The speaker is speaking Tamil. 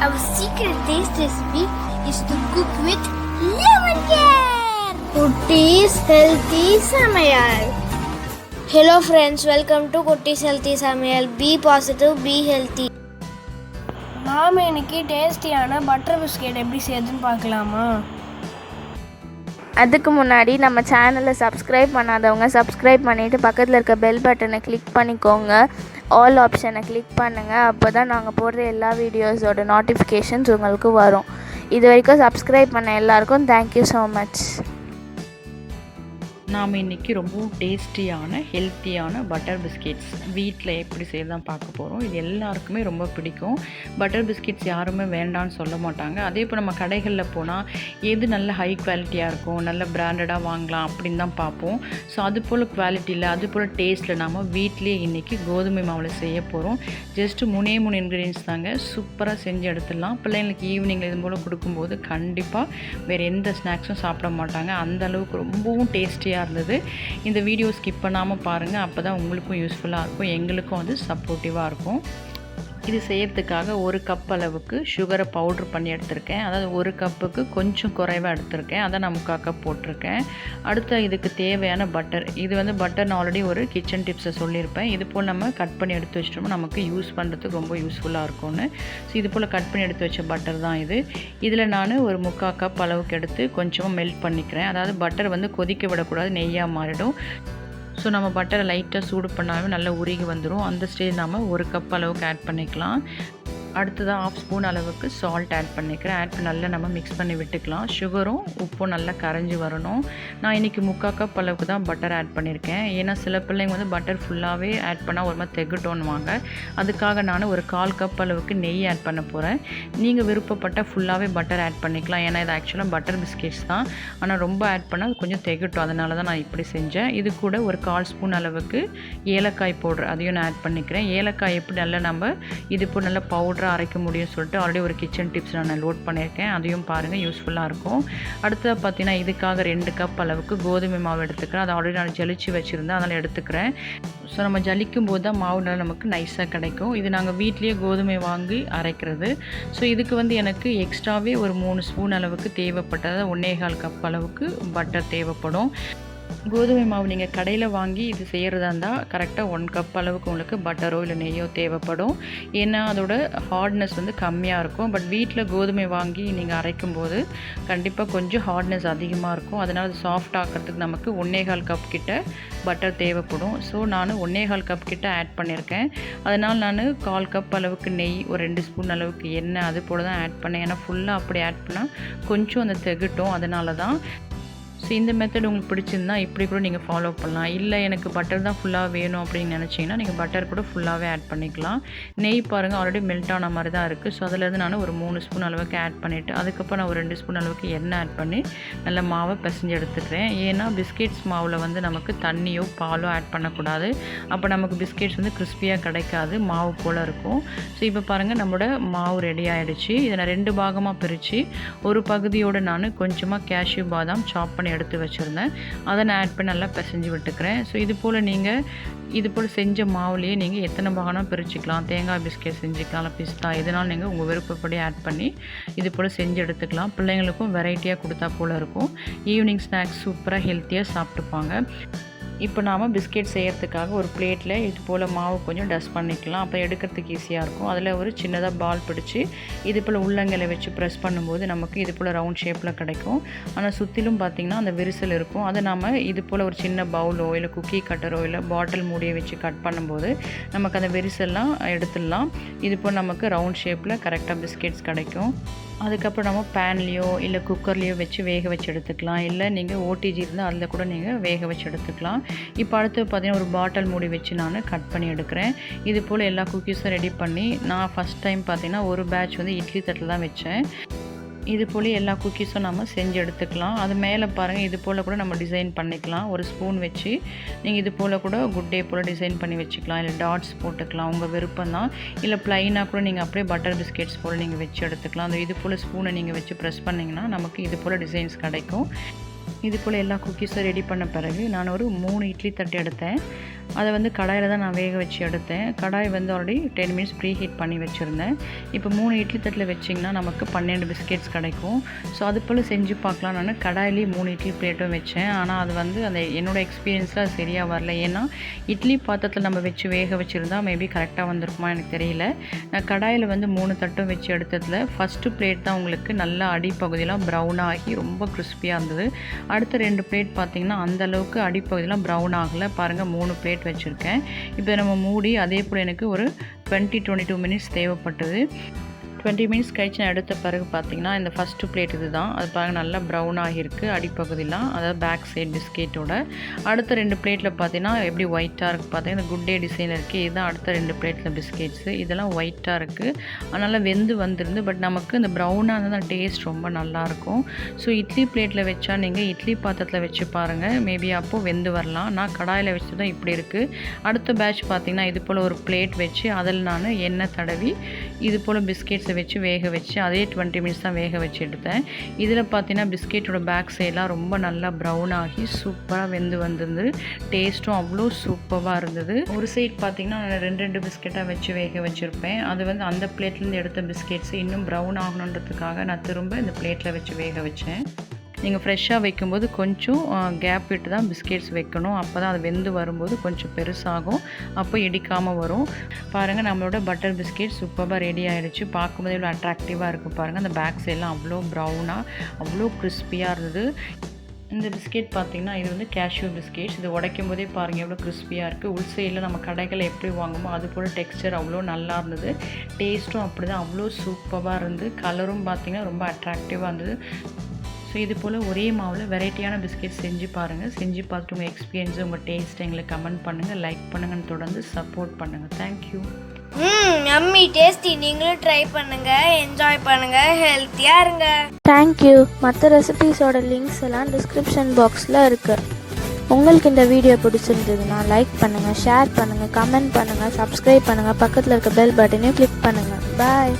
Our secret taste recipe is to cook with lemon care. Kutti's Healthy Samayal. Hello friends, welcome to Kutti's Healthy Samayal. Be positive, be healthy. நாம் இன்னைக்கு டேஸ்டியான பட்டர் பிஸ்கெட் எப்படி செய்யுதுன்னு பார்க்கலாமா? அதுக்கு முன்னாடி நம்ம சேனலை சப்ஸ்கிரைப் பண்ணாதவங்க சப்ஸ்கிரைப் பண்ணிவிட்டு பக்கத்தில் இருக்க பெல் பட்டனை கிளிக் பண்ணிக்கோங்க. ஆல் ஆப்ஷனை கிளிக் பண்ணுங்கள். அப்போ தான் நாங்கள் போடுற எல்லா வீடியோஸோட நோட்டிஃபிகேஷன்ஸ் உங்களுக்கு வரும். இது வரைக்கும் சப்ஸ்கிரைப் பண்ண எல்லாருக்கும் தேங்க்யூ ஸோ மச். நாம் இன்றைக்கி ரொம்பவும் டேஸ்டியான ஹெல்த்தியான பட்டர் பிஸ்கெட்ஸ் வீட்டில் எப்படி செய்யலாம் பார்க்க போகிறோம். இது எல்லாருக்குமே ரொம்ப பிடிக்கும். பட்டர் பிஸ்கெட்ஸ் யாருமே வேண்டான்னு சொல்ல மாட்டாங்க. அதே இப்போ நம்ம கடைகளில் போனால் எது நல்ல ஹை குவாலிட்டியாக இருக்கும், நல்ல பிராண்டடாக வாங்கலாம் அப்படின்னு தான் பார்ப்போம். ஸோ அது போல் குவாலிட்டியில் அது போல் டேஸ்ட்டில் நாம் வீட்டிலே இன்றைக்கி கோதுமை மாவில் செய்ய போகிறோம். ஜஸ்ட்டு 3 இன்க்ரீடியன்ஸ் தாங்க, சூப்பராக செஞ்சு எடுத்துடலாம். பிள்ளைங்களுக்கு ஈவினிங்கில் இது போல் கொடுக்கும்போது கண்டிப்பாக வேறு எந்த ஸ்நாக்ஸும் சாப்பிட மாட்டாங்க. அந்த அளவுக்கு ரொம்பவும் டேஸ்டியாக இருந்தது. இந்த வீடியோ ஸ்கிப் பண்ணாமல் பாருங்கள். அப்போ தான் உங்களுக்கும் யூஸ்ஃபுல்லாக இருக்கும், எங்களுக்கும் அது சப்போர்ட்டிவாக இருக்கும். இது செய்யறதுக்காக 1 கப் அளவுக்கு சுகரை பவுட்ரு பண்ணி எடுத்திருக்கேன். அதாவது 1 கப்புக்கு கொஞ்சம் குறைவாக எடுத்திருக்கேன். அதை நான் 3/4 கப் போட்டிருக்கேன். அடுத்து இதுக்கு தேவையான பட்டர். இது வந்து பட்டர் நான் ஆல்ரெடி ஒரு கிச்சன் டிப்ஸை சொல்லியிருப்பேன். இது போல் நம்ம கட் பண்ணி எடுத்து வச்சிட்டோம்னா நமக்கு யூஸ் பண்ணுறதுக்கு ரொம்ப யூஸ்ஃபுல்லாக இருக்கும்னு. ஸோ இது போல் கட் பண்ணி எடுத்து வச்ச பட்டர் தான் இது. இதில் நான் ஒரு 3/4 கப் அளவுக்கு எடுத்து கொஞ்சமாக மெல்ட் பண்ணிக்கிறேன். அதாவது பட்டர் வந்து கொதிக்க விடக்கூடாது, நெய்யாக மாறிடும். ஸோ நம்ம பட்டரை லைட்டாக சூடு பண்ணாவே நல்லா உருகி வந்துடும். அந்த ஸ்டேஜ் நம்ம 1 கப் அளவுக்கு ஆட் பண்ணிக்கலாம். அடுத்ததாக 1/2 ஸ்பூன் அளவுக்கு சால்ட் ஆட் பண்ணிக்கிறேன். ஆட் பண்ணி நல்லா நம்ம மிக்ஸ் பண்ணி விட்டுக்கலாம். சுகரும் உப்பும் நல்லா கரைஞ்சி வரணும். நான் இன்றைக்கி 3/4 கப் அளவுக்கு தான் பட்டர் ஆட் பண்ணியிருக்கேன். ஏன்னா சில பிள்ளைங்க வந்து பட்டர் ஃபுல்லாகவே ஆட் பண்ணால் ஒரு மாதிரி தெகட்டோன்னுவாங்க. அதுக்காக நான் ஒரு 1/4 கப் அளவுக்கு நெய் ஆட் பண்ண போகிறேன். நீங்கள் விருப்பப்பட்ட ஃபுல்லாகவே பட்டர் ஆட் பண்ணிக்கலாம். ஏன்னா இது ஆக்சுவலாக பட்டர் பிஸ்கெட்ஸ் தான். ஆனால் ரொம்ப ஆட் பண்ணால் கொஞ்சம் தெகட்டும். அதனால தான் நான் இப்படி செஞ்சேன். இது கூட ஒரு 1/4 ஸ்பூன் அளவுக்கு ஏலக்காய் பவுடர் அதையும் நான் ஆட் பண்ணிக்கிறேன். ஏலக்காய் எப்படி நல்லா நம்ம இது இப்போ நல்லா பவுடர் அரைக்க முடியும்னு சொல்லிட்டு ஆல்ரெடி ஒரு கிச்சன் டிப்ஸ் நான் லோட் பண்ணியிருக்கேன். அதையும் பாருங்கள், யூஸ்ஃபுல்லாக இருக்கும். அடுத்தது பார்த்தீங்கன்னா இதுக்காக 2 கப் அளவுக்கு கோதுமை மாவு எடுத்துக்கிறேன். அதை ஆல்ரெடி நான் ஜலிச்சு வச்சுருந்தேன், அதனால் எடுத்துக்கிறேன். ஸோ நம்ம ஜலிக்கும் போது தான் மாவு நல்லா நமக்கு நைஸாக கிடைக்கும். இது நாங்கள் வீட்லேயே கோதுமை வாங்கி அரைக்கிறது. ஸோ இதுக்கு வந்து எனக்கு எக்ஸ்ட்ராவே ஒரு 3 ஸ்பூன் அளவுக்கு தேவைப்பட்டது. 1/4 கப் அளவுக்கு பட்டர் தேவைப்படும். கோதுமை மாவு நீங்கள் கடையில் வாங்கி இது செய்கிறதா இருந்தால் கரெக்டாக 1 கப் அளவுக்கு உங்களுக்கு பட்டரோ இல்லை நெய்யோ தேவைப்படும். ஏன்னா அதோட ஹார்ட்னஸ் வந்து கம்மியாக இருக்கும். பட் வீட்டில் கோதுமை வாங்கி நீங்கள் அரைக்கும்போது கண்டிப்பாக கொஞ்சம் ஹார்ட்னஸ் அதிகமாக இருக்கும். அதனால் அது சாஃப்ட் ஆக்கிறதுக்கு நமக்கு 1/4 கப் கிட்ட பட்டர் தேவைப்படும். ஸோ நான் 1/4 கப் கிட்ட ஆட் பண்ணியிருக்கேன். அதனால் நான் 1/4 கப் அளவுக்கு நெய், ஒரு 2 ஸ்பூன் அளவுக்கு எண்ணெய் அது போல் தான் ஆட் பண்ணேன். ஏன்னா ஃபுல்லாக அப்படி ஆட் பண்ணால் கொஞ்சம் அந்த தெகட்டும். அதனால தான். ஸோ இந்த மெத்தட் உங்களுக்கு பிடிச்சிருந்தா இப்படி கூட நீங்கள் ஃபாலோ பண்ணலாம். இல்லை எனக்கு பட்டர் தான் ஃபுல்லாக வேணும் அப்படின்னு நினச்சிங்கன்னா நீங்கள் பட்டர் கூட ஃபுல்லாகவே ஆட் பண்ணிக்கலாம். நெய் பாருங்கள் ஆல்ரெடி மெல்ட் ஆன மாதிரி தான் இருக்குது. ஸோ அதிலேருந்து நான் ஒரு 3 ஸ்பூன் அளவுக்கு ஆட் பண்ணிவிட்டு அதுக்கப்புறம் நான் ஒரு 2 ஸ்பூன் அளவுக்கு எண்ணெய் ஆட் பண்ணி நல்லா மாவை பிசைஞ்சு எடுத்துக்கிறேன். ஏன்னா பிஸ்கெட்ஸ் மாவில் வந்து நமக்கு தண்ணியோ பாலோ ஆட் பண்ணக்கூடாது. அப்போ நமக்கு பிஸ்கெட்ஸ் வந்து கிறிஸ்பியாக கிடைக்காது, மாவு போல் இருக்கும். ஸோ இப்போ பாருங்கள் நம்மளோட மாவு ரெடி ஆகிடுச்சு. இதை நான் 2 பாகமாக பிரித்து ஒரு பகுதியோடு நான் கொஞ்சமாக கேஷ்யூ பாதாம் சாப் பண்ணி எடுத்து வச்சுருந்தேன். அதை நான் ஆட் பண்ணி நல்லா பிசைஞ்சு விட்டுக்கிறேன். ஸோ இது போல் நீங்கள் இது போல் செஞ்ச மாவுலேயே நீங்கள் எத்தனை பாகனா பிரிச்சுக்கலாம். தேங்காய் பிஸ்கெட் செஞ்சுக்கலாம், பிஸ்தா, இதனால் நீங்கள் உங்கள் விருப்பப்படி ஆட் பண்ணி இது போல் செஞ்சு எடுத்துக்கலாம். பிள்ளைங்களுக்கும் வெரைட்டியாக கொடுத்தா போல் இருக்கும். ஈவினிங் ஸ்நாக்ஸ் சூப்பராக ஹெல்த்தியாக சாப்பிட்டுப்பாங்க. இப்போ நாம் பிஸ்கெட் செய்கிறதுக்காக ஒரு பிளேட்டில் இது போல் மாவு கொஞ்சம் டஸ்ட் பண்ணிக்கலாம். அப்போ எடுக்கிறதுக்கு ஈஸியாக இருக்கும். அதில் ஒரு சின்னதாக பால் பிடிச்சி இது போல் உள்ளங்கையில் வச்சு ப்ரெஸ் பண்ணும்போது நமக்கு இது போல் ரவுண்ட் ஷேப்பில் கிடைக்கும். ஆனால் சுற்றிலும் பார்த்திங்கன்னா அந்த விரிசல் இருக்கும். அதை நம்ம இது போல் ஒரு சின்ன பவுலோ இல்லை குக்கி கட்டரோ இல்லை பாட்டில் மூடியை வச்சு கட் பண்ணும்போது நமக்கு அந்த விரிசல்லாம் எடுத்துடலாம். இது போல் நமக்கு ரவுண்ட் ஷேப்பில் கரெக்டாக பிஸ்கெட்ஸ் கிடைக்கும். அதுக்கப்புறம் நம்ம பேன்லேயோ இல்லை குக்கர்லேயோ வச்சு வேக வச்சு எடுத்துக்கலாம். இல்லை நீங்கள் ஓடிஜி இருந்தால் அதில் கூட நீங்கள் வேக வச்சு எடுத்துக்கலாம். இப்போ அடுத்து பார்த்திங்கன்னா ஒரு பாட்டில் மூடி வச்சு நான் கட் பண்ணி எடுக்கிறேன். இது போல் எல்லா குக்கீஸும் ரெடி பண்ணி நான் ஃபஸ்ட் டைம் பார்த்திங்கன்னா ஒரு பேட்ச் வந்து இட்லி தட்டில் தான் வச்சேன். இது போல் எல்லா குக்கீஸும் நம்ம செஞ்சு எடுத்துக்கலாம். அது மேலே பாருங்கள் இது போல் கூட நம்ம டிசைன் பண்ணிக்கலாம். ஒரு ஸ்பூன் வச்சு நீங்கள் இது போல் கூட குட் டே போல் டிசைன் பண்ணி வச்சுக்கலாம். இல்லை டாட்ஸ் போட்டுக்கலாம், உங்கள் விருப்பம் தான். இல்லை ப்ளைனாக கூட நீங்கள் அப்படியே பட்டர் பிஸ்கெட்ஸ் போல் நீங்கள் வச்சு எடுத்துக்கலாம். அந்த இது போல் ஸ்பூனை நீங்கள் வச்சு ப்ரெஸ் பண்ணிங்கன்னா நமக்கு இது போல் டிசைன்ஸ் கிடைக்கும். இது போல் எல்லா குக்கீஸும் ரெடி பண்ண பிறகு நான் ஒரு 3 இட்லி தட்டு எடுத்தேன். அதை வந்து கடாயில் தான் நான் வேக வச்சு எடுத்தேன். கடாய் வந்து ஆல்ரெடி 10 மினிட்ஸ் ப்ரீ ஹீட் பண்ணி வச்சுருந்தேன். இப்போ 3 இட்லி தட்டில் வச்சிங்கன்னா நமக்கு 12 பிஸ்கெட்ஸ் கிடைக்கும். ஸோ அது போல் செஞ்சு பார்க்கலாம். நான் கடாயிலேயே 3 இட்லி பிளேட்டும் வச்சேன். ஆனால் அது வந்து அந்த என்னோடய எக்ஸ்பீரியன்ஸில் அது சரியாக வரல. ஏன்னா இட்லி பாத்திரத்தில் நம்ம வச்சு வேக வச்சுருந்தா மேபி கரெக்டாக வந்திருக்குமா எனக்கு தெரியல. நான் கடாயில் வந்து 3 தட்டும் வச்சு எடுத்ததில் ஃபஸ்ட்டு பிளேட் தான் உங்களுக்கு நல்லா அடிப்பகுதியெலாம் ப்ரௌன் ஆகி ரொம்ப கிறிஸ்பியாக இருந்தது. அடுத்த 2 பிளேட் பார்த்திங்கன்னா அந்தளவுக்கு அடிப்பகுதியெலாம் ப்ரௌன் ஆகலை. பாருங்கள் 3 பிளேட் வச்சுருக்கேன். இப்போ நம்ம மூடி அதே போல் எனக்கு ஒரு 20-22 மினிட்ஸ் தேவைப்பட்டது. 20 மினிட்ஸ் கழிச்சு நான் எடுத்த பிறகு பார்த்திங்கன்னா இந்த ஃபஸ்ட்டு பிளேட் இது தான். அது பாருங்கள் நல்லா ப்ரௌன் ஆகியிருக்கு அடிப்பகுதியெலாம், அதாவது பேக் சைட் பிஸ்கெட்டோட. அடுத்த 2 பிளேட்டில் பார்த்திங்கன்னா எப்படி ஒயிட்டாக இருக்குது பார்த்திங்கன்னா இந்த குட் டே டிசைன் இருக்குது. இதுதான் அடுத்த 2 பிளேட்டில் பிஸ்கெட்ஸு. இதெல்லாம் ஒயிட்டாக இருக்குது, அதனால் வெந்து வந்துருந்து. பட் நமக்கு இந்த ப்ரௌனாக இருந்தால் டேஸ்ட் ரொம்ப நல்லாயிருக்கும். ஸோ இட்லி பிளேட்டில் வச்சா நீங்கள் இட்லி பாத்திரத்தில் வச்சு பாருங்கள், மேபி அப்போது வெந்து வரலாம். நான் கடாயில் வச்சு தான் இப்படி இருக்குது. அடுத்த பேட்ச் பார்த்திங்கன்னா இது போல் ஒரு பிளேட் வச்சு அதில் நான் எண்ணெய் தடவி இது போல் பிஸ்கெட்ஸை வச்சு வேக வச்சு அதே 20 மினிட்ஸ் தான் வேக வச்சு எடுத்தேன். இதில் பார்த்தீங்கன்னா பிஸ்கெட்டோட பேக் சைடெலாம் ரொம்ப நல்லா ப்ரௌன் ஆகி சூப்பராக வெந்து வந்திருந்து. டேஸ்ட்டும் அவ்வளோ சூப்பராக இருந்தது. ஒரு சைட் பார்த்திங்கன்னா நான் 2 பிஸ்கெட்டாக வச்சு வேக வச்சுருப்பேன். அது வந்து அந்த பிளேட்லேருந்து எடுத்த பிஸ்கெட்ஸ் இன்னும் ப்ரௌன் ஆகணுன்றதுக்காக நான் திரும்ப இந்த பிளேட்டில் வச்சு வேக வச்சேன். நீங்கள் ஃப்ரெஷ்ஷாக வைக்கும்போது கொஞ்சம் கேப் விட்டு தான் பிஸ்கெட்ஸ் வைக்கணும். அப்போ தான் அது வெந்து வரும்போது கொஞ்சம் பெருசாகும், அப்போ இடிக்காமல் வரும். பாருங்கள் நம்மளோட பட்டர் பிஸ்கெட் சூப்பராக ரெடி ஆகிடுச்சு. பார்க்கும்போது இவ்வளோ அட்ராக்டிவாக இருக்குது பாருங்கள். அந்த பேக் சைடெலாம் அவ்வளோ ப்ரௌனாக அவ்வளோ கிறிஸ்பியாக இருந்தது. இந்த பிஸ்கெட் பார்த்திங்கன்னா இது வந்து கேஷ்யூ பிஸ்கெட்ஸ். இது உடைக்கும் போதே பாருங்கள் எவ்வளோ கிறிஸ்பியாக இருக்குது. உள் சைடில் நம்ம கடைகளில் எப்படி வாங்குமோ அது போல் டெக்ஸ்சர் அவ்வளோ நல்லா இருந்தது. டேஸ்ட்டும் அப்படி தான் அவ்வளோ சூப்பராக இருந்து. கலரும் பார்த்திங்கன்னா ரொம்ப அட்ராக்டிவாக இருந்தது. ஸோ இது போல் ஒரே மாவில் வெரைட்டியான பிஸ்கெட் செஞ்சு பாருங்கள். செஞ்சு பார்த்துட்டு உங்கள் எக்ஸ்பீரியன்ஸு உங்கள் டேஸ்ட்டை எங்களுக்கு கமெண்ட் பண்ணுங்கள், லைக் பண்ணுங்கன்னு தொடர்ந்து சப்போர்ட் பண்ணுங்கள். தேங்க்யூ. அம்மி டேஸ்டி, நீங்களும் ட்ரை பண்ணுங்கள், என்ஜாய் பண்ணுங்கள், ஹெல்த்தியாக இருங்க. தேங்க்யூ. மற்ற ரெசிபீஸோட லிங்க்ஸ் எல்லாம் டிஸ்கிரிப்ஷன் பாக்ஸில் இருக்குது. உங்களுக்கு இந்த வீடியோ பிடிச்சிருந்ததுன்னா லைக் பண்ணுங்கள், ஷேர் பண்ணுங்கள், கமெண்ட் பண்ணுங்கள், சப்ஸ்கிரைப் பண்ணுங்கள், பக்கத்தில் இருக்க பெல் பட்டனையும் கிளிக் பண்ணுங்கள். பாய்.